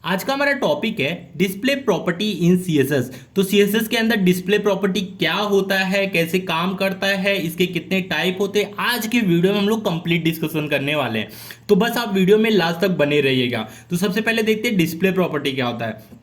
आज का हमारा टॉपिक है डिस्प्ले प्रॉपर्टी इन सीएसएस। तो सीएसएस के अंदर डिस्प्ले प्रॉपर्टी क्या होता है, कैसे काम करता है, इसके कितने टाइप होते हैं, आज के वीडियो में हम लोग कंप्लीट डिस्कशन करने वाले हैं। तो बस आप वीडियो में लास्ट तक बने रहिएगा। तो सबसे पहले देखते हैं डिस्प्ले प्रॉपर्टी क्या होता है।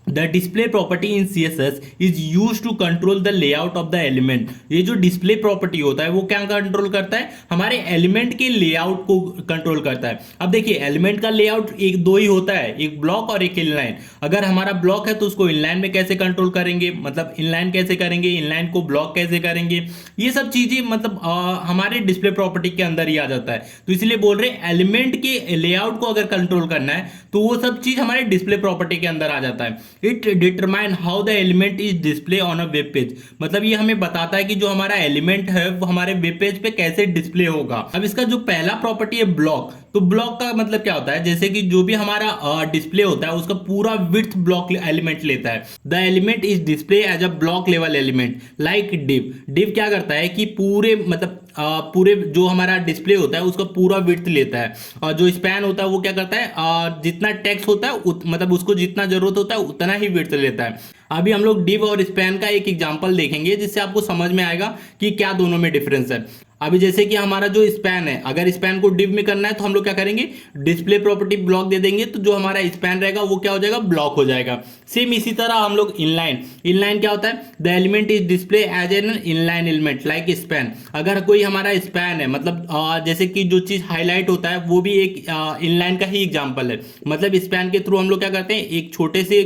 The display property in CSS is use to control the layout of the element. ये जो डिस्प्ले प्रॉपर्टी होता है वो क्या कंट्रोल करता है, हमारे एलिमेंट के लेआउट को कंट्रोल करता है। अब देखिए एलिमेंट का लेआउट एक दो ही होता है, एक ब्लॉक और एक इनलाइन। अगर हमारा ब्लॉक है तो उसको इनलाइन में कैसे कंट्रोल करेंगे, मतलब इनलाइन कैसे करेंगे, इनलाइन को ब्लॉक कैसे करेंगे, ये सब चीजें मतलब हमारे डिस्प्ले प्रॉपर्टी के अंदर ही आ जाता है। तो इसलिए बोल रहे हैं एलिमेंट के लेआउट को अगर कंट्रोल करना है तो वो सब चीज हमारे डिस्प्ले प्रॉपर्टी के अंदर आ जाता है। It determine how the element is display on a web page. मतलब ये हमें बताता है कि जो हमारा एलिमेंट है वो हमारे वेब पेज पे कैसे डिस्प्ले होगा। अब इसका जो पहला प्रॉपर्टी है ब्लॉक, तो ब्लॉक का मतलब क्या होता है, जैसे कि जो भी हमारा डिस्प्ले होता है उसका पूरा विड्थ ब्लॉक एलिमेंट लेता है। The element is display as a block level element like div. Div क्या करता है कि पूरे मतलब पूरे जो हमारा डिस्प्ले होता है उसका पूरा विड्थ लेता है। और जो स्पैन होता है वो क्या करता है, जितना टेक्स्ट होता है मतलब उसको जितना जरूरत होता है उतना ही विड्थ लेता है। अभी हम लोग डिव और स्पैन का एक एग्जांपल देखेंगे जिससे आपको समझ में आएगा कि क्या दोनों में डिफरेंस है। अभी जैसे कि हमारा जो स्पैन है, अगर स्पैन को डिव में करना है तो हम लोग क्या करेंगे, डिस्प्ले प्रॉपर्टी ब्लॉक दे देंगे, तो जो हमारा स्पैन रहेगा वो क्या हो जाएगा, ब्लॉक हो जाएगा। सेम इसी तरह हम लोग इनलाइन, इनलाइन क्या होता है, the element is display as an inline element like span. अगर कोई हमारा स्पैन है मतलब जैसे कि जो चीज हाईलाइट होता है वो भी एक इनलाइन का ही एग्जाम्पल है। मतलब स्पैन के थ्रू हम लोग क्या करते हैं, एक छोटे से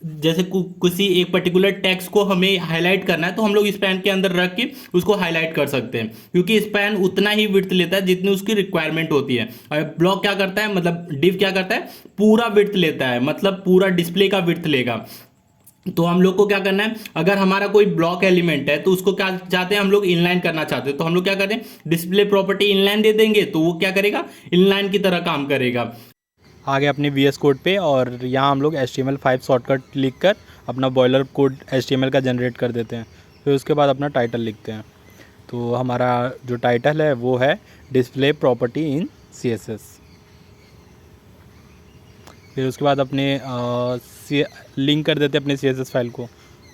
जैसे किसी एक पर्टिकुलर टेक्स्ट को हमें हाईलाइट करना है तो हम लोग स्पैन के अंदर रख के उसको हाईलाइट कर सकते हैं, क्योंकि स्पैन उतना ही विड्थ लेता है जितनी उसकी रिक्वायरमेंट होती है। और ब्लॉक क्या करता है, मतलब डिव क्या करता है, पूरा विड्थ लेता है, मतलब पूरा डिस्प्ले का विड्थ लेगा। तो हम लोग को क्या करना है, अगर हमारा कोई ब्लॉक एलिमेंट है तो उसको क्या चाहते हैं, हम लोग इनलाइन करना चाहते हैं, तो हम लोग क्या करें, डिस्प्ले प्रॉपर्टी इनलाइन दे देंगे तो वो क्या करेगा, इनलाइन की तरह काम करेगा। आगे अपने VS कोड पे, और यहाँ हम लोग HTML5 शॉर्टकट लिख कर अपना बॉयलर कोड HTML का जनरेट कर देते हैं। फिर उसके बाद अपना टाइटल लिखते हैं। तो हमारा जो टाइटल है वो है डिस्प्ले प्रॉपर्टी इन CSS। फिर उसके बाद अपने लिंक कर देते हैं अपने CSS फाइल को।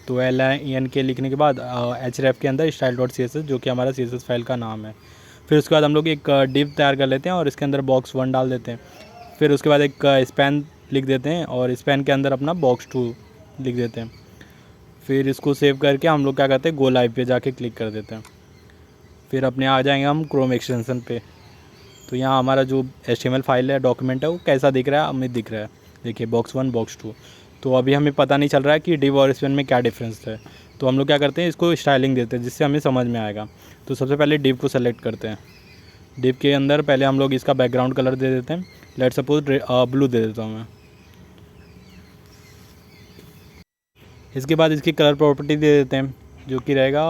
तो LINK लिखने के बाद href के अंदर style.css जो कि हमारा CSS फाइल का नाम है। फिर उसके बाद हम लोग एक डिव तैयार कर लेते हैं और इसके अंदर box1 डाल देते हैं। फिर उसके बाद एक स्पैन लिख देते हैं और स्पैन के अंदर अपना box2 लिख देते हैं। फिर इसको सेव करके हम लोग क्या करते हैं, गो लाइव पे जाके क्लिक कर देते हैं। फिर अपने आ जाएंगे हम क्रोम एक्सटेंशन पे। तो यहाँ हमारा जो HTML फाइल है, डॉक्यूमेंट है, वो कैसा दिख रहा है, हमें दिख रहा है। देखिए box1 box2। तो अभी हमें पता नहीं चल रहा है कि डिव और स्पैन में क्या डिफरेंस है। तो हम लोग क्या करते हैं, इसको स्टाइलिंग देते हैं जिससे हमें समझ में आएगा। तो सबसे पहले डिव को सेलेक्ट करते हैं। डिव के अंदर पहले हम लोग इसका बैकग्राउंड कलर दे देते हैं। लेट सपोज ब्लू दे देता हूँ मैं। इसके बाद इसकी कलर प्रॉपर्टी दे देते हैं जो कि रहेगा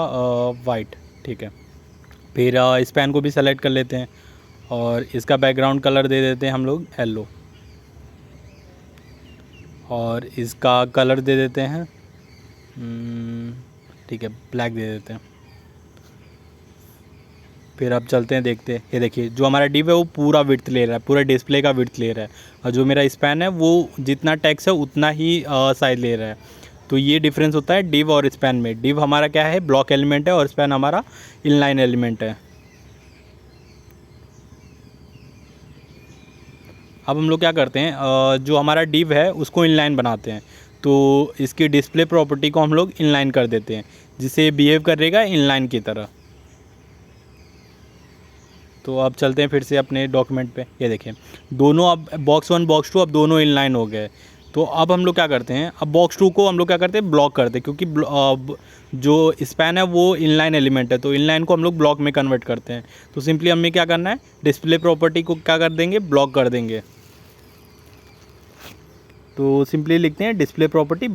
वाइट। ठीक है। फिर स्पैन को भी सेलेक्ट कर लेते हैं और इसका बैकग्राउंड कलर दे देते हैं हम लोग येलो। और इसका कलर दे देते हैं ठीक है, ब्लैक दे देते हैं। फिर अब चलते हैं, देखते हैं। ये देखिए जो हमारा डिव है वो पूरा विड्थ ले रहा है, पूरा डिस्प्ले का विड्थ ले रहा है। और जो मेरा स्पैन है वो जितना टेक्स्ट है उतना ही साइज ले रहा है। तो ये डिफरेंस होता है डिव और स्पैन में। डिव हमारा क्या है, ब्लॉक एलिमेंट है, और स्पैन हमारा इनलाइन एलिमेंट है। अब हम लोग क्या करते हैं, जो हमारा डिव है उसको इनलाइन बनाते हैं। तो इसकी डिस्प्ले प्रॉपर्टी को हम लोग इनलाइन कर देते हैं जिससे बिहेव करेगा इनलाइन की तरह। तो अब चलते हैं फिर से अपने डॉक्यूमेंट पे। ये देखें दोनों अब box1 box2 अब दोनों इनलाइन हो गए। तो अब हम लोग क्या करते हैं, अब box2 को हम लोग क्या करते हैं, ब्लॉक करते हैं, क्योंकि जो स्पैन है वो इनलाइन एलिमेंट है। तो इनलाइन को हम लोग ब्लॉक में कन्वर्ट करते हैं। तो सिंपली हमें क्या करना है, डिस्प्ले प्रॉपर्टी को क्या कर देंगे, ब्लॉक कर देंगे। तो सिंपली लिखते हैं display property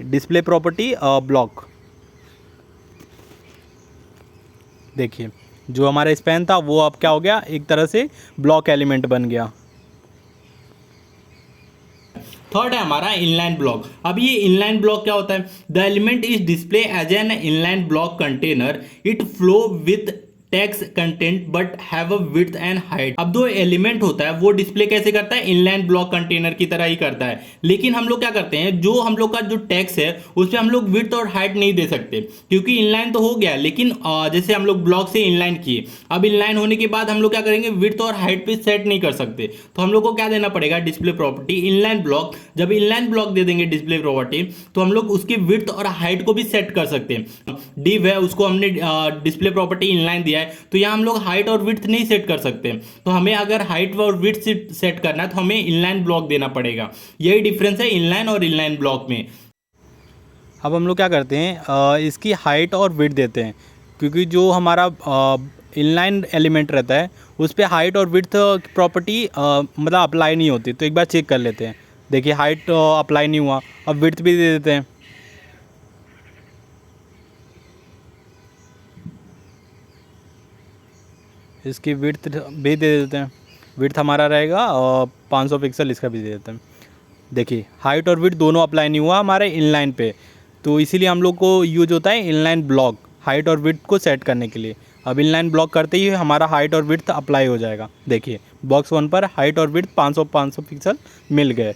display property block. देखिए जो हमारा स्पैन था वो अब क्या हो गया, एक तरह से ब्लॉक एलिमेंट बन गया। थर्ड है हमारा इनलाइन ब्लॉक। अब ये इनलाइन ब्लॉक क्या होता है, the element is display as an inline block container, it flow with text content but have a width and height. अब दो एलिमेंट होता है वो डिस्प्ले कैसे करता है, इनलाइन ब्लॉक कंटेनर की तरह ही करता है। लेकिन हम लोग क्या करते हैं, जो हम लोग का जो टेक्स्ट है उस पर हम लोग विड्थ और हाइट नहीं दे सकते, क्योंकि इनलाइन तो हो गया, लेकिन जैसे हम लोग ब्लॉक से इनलाइन किए, अब इनलाइन होने के बाद हम लोग क्या करेंगे, विड्थ और हाइट पे सेट नहीं कर सकते, तो हम लोग को क्या देना पड़ेगा, डिस्प्ले प्रॉपर्टी इनलाइन ब्लॉक। जब इनलाइन ब्लॉक दे देंगे डिस्प्ले प्रॉपर्टी, तो हम लोग उसकी विड्थ और हाइट को भी सेट कर सकते हैं। डिव है, उसको हमने डिस्प्ले प्रॉपर्टी इनलाइन दिया है, तो यहाँ हम लोग हाइट और विड्थ नहीं सेट कर सकते। तो हमें अगर हाइट और विड्थ सेट करना है तो हमें इनलाइन ब्लॉक देना पड़ेगा। यही डिफरेंस है इनलाइन और इनलाइन ब्लॉक में। अब हम लोग क्या करते हैं, इसकी हाइट और विड्थ देते हैं, क्योंकि जो हमारा इनलाइन एलिमेंट रहता है उस पर हाइट और विड्थ प्रॉपर्टी मतलब अप्लाई नहीं होती। तो एक बार चेक कर लेते हैं। देखिए हाइट अप्लाई नहीं हुआ, अब विड्थ भी दे देते हैं। इसकी विड्थ भी दे देते हैं, विड्थ हमारा रहेगा 500 पिक्सल, इसका भी दे देते हैं। देखिए हाइट और विड्थ दोनों अप्लाई नहीं हुआ हमारे इनलाइन पे, तो इसीलिए हम लोग को यूज होता है इनलाइन ब्लॉक हाइट और विड्थ को सेट करने के लिए। अब इनलाइन ब्लॉक करते ही हमारा हाइट और विड्थ अप्लाई हो जाएगा। देखिए बॉक्स 1 पर हाइट और विड्थ 500 पिक्सल मिल गए।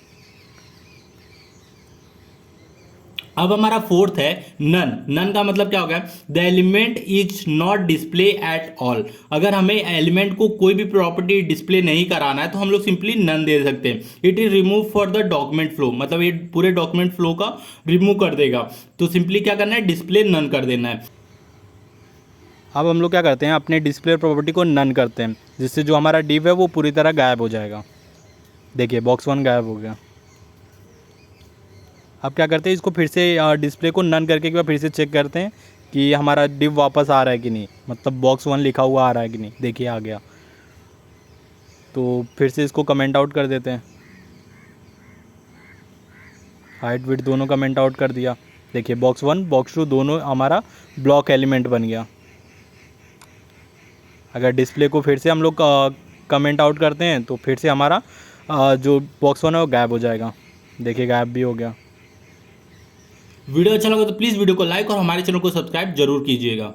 अब हमारा फोर्थ है नन। नन का मतलब क्या हो गया, the element is not display at all. अगर हमें एलिमेंट को कोई भी प्रॉपर्टी डिस्प्ले नहीं कराना है तो हम लोग सिंपली नन दे सकते हैं। It is remove for the document flow, मतलब ये पूरे डॉक्यूमेंट फ्लो का रिमूव कर देगा। तो सिंपली क्या करना है, डिस्प्ले नन कर देना है। अब हम लोग क्या करते हैं, अपने डिस्प्ले प्रॉपर्टी को नन करते हैं, जिससे जो हमारा डिव है वो पूरी तरह गायब हो जाएगा। देखिए बॉक्स 1 गायब हो गया। अब क्या करते हैं, इसको फिर से डिस्प्ले को नन करके एक बार फिर से चेक करते हैं कि हमारा डिव वापस आ रहा है कि नहीं, मतलब बॉक्स 1 लिखा हुआ आ रहा है कि नहीं। देखिए आ गया। तो फिर से इसको कमेंट आउट कर देते हैं, हाइट विड्थ दोनों कमेंट आउट कर दिया। देखिए बॉक्स 1 बॉक्स 2 दोनों हमारा ब्लॉक एलिमेंट बन गया। अगर डिस्प्ले को फिर से हम लोग कमेंट आउट करते हैं तो फिर से हमारा जो बॉक्स 1 है वो गायब हो जाएगा। देखिए गायब भी हो गया। वीडियो अच्छा लगा तो प्लीज वीडियो को लाइक और हमारे चैनल को सब्सक्राइब जरूर कीजिएगा।